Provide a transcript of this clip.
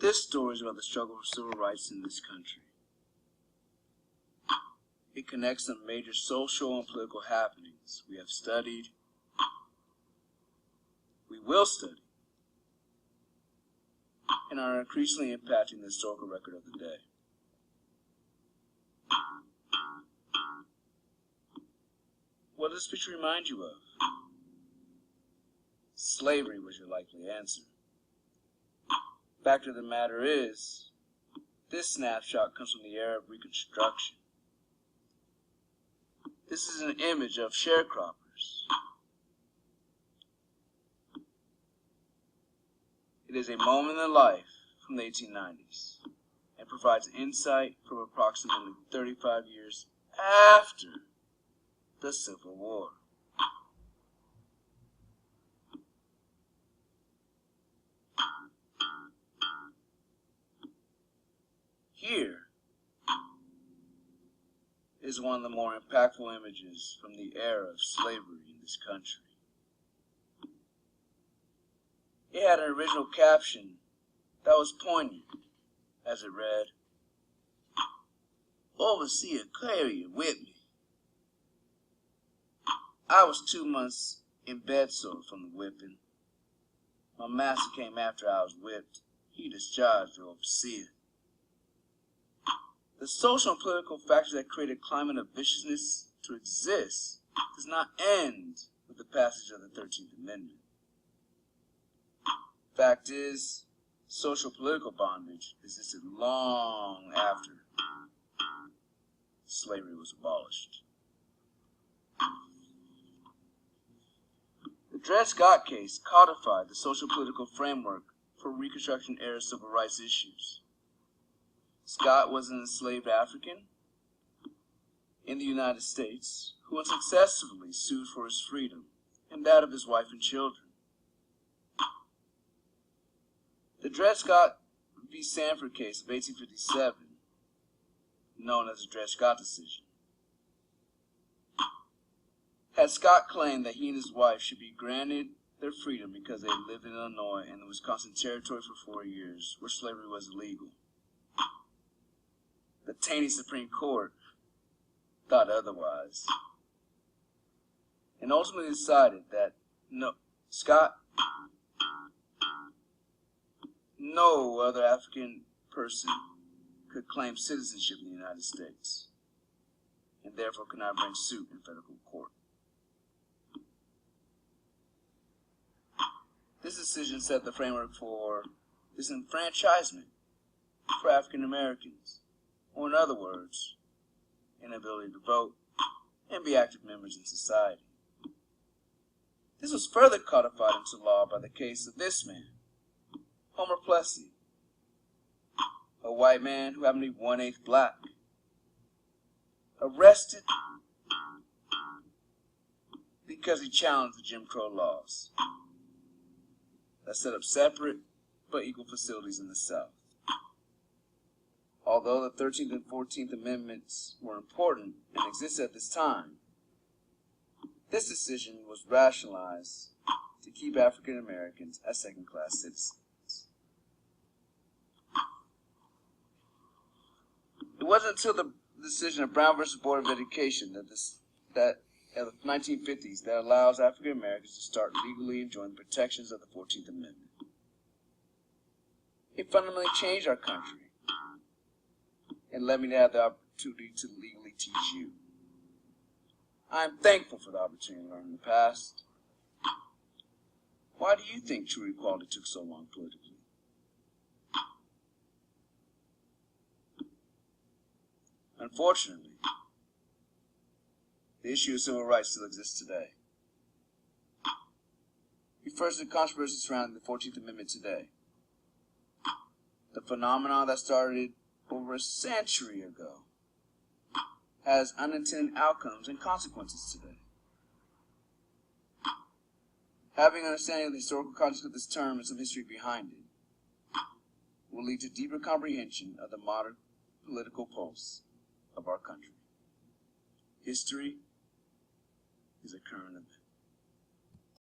This story is about the struggle for civil rights in this country. It connects some major social and political happenings we have studied, we will study, and are increasingly impacting the historical record of the day. What does this picture remind you of? Slavery was your likely answer. Fact of the matter is, this snapshot comes from the era of Reconstruction. This is an image of sharecroppers. It is a moment in life from the 1890s and provides insight from approximately 35 years after the Civil War. Here is one of the more impactful images from the era of slavery in this country. It had an original caption that was poignant as it read, "Overseer Clarion whipped me. I was 2 months in bed sore from the whipping. My master came after I was whipped. He discharged the overseer." The social and political factors that create a climate of viciousness to exist does not end with the passage of the 13th Amendment. Fact is, social political bondage existed long after slavery was abolished. The Dred Scott case codified the social political framework for Reconstruction era civil rights issues. Scott was an enslaved African in the United States who unsuccessfully sued for his freedom and that of his wife and children. The Dred Scott v. Sanford case of 1857, known as the Dred Scott decision, had Scott claimed that he and his wife should be granted their freedom because they lived in Illinois and the Wisconsin Territory for 4 years, where slavery was illegal. The Taney Supreme Court thought otherwise, and ultimately decided that no other African person could claim citizenship in the United States, and therefore could not bring suit in federal court. This decision set the framework for disenfranchisement for African Americans, or in other words, inability to vote and be active members in society. This was further codified into law by the case of this man, Homer Plessy, a white man who happened to be 1/8 black, arrested because he challenged the Jim Crow laws that set up separate but equal facilities in the South. Although the 13th and 14th Amendments were important and existed at this time, this decision was rationalized to keep African Americans as second-class citizens. It wasn't until the decision of Brown versus Board of Education that in the 1950s that allows African Americans to start legally enjoying the protections of the 14th Amendment. It fundamentally changed our country and led me to have the opportunity to legally teach you. I am thankful for the opportunity to learn in the past. Why do you think true equality took so long politically? Unfortunately, the issue of civil rights still exists today. We first the controversy surrounding the 14th Amendment today. The phenomenon that started over a century ago has unintended outcomes and consequences today. Having an understanding of the historical context of this term and some history behind it will lead to deeper comprehension of the modern political pulse of our country. History is a current event.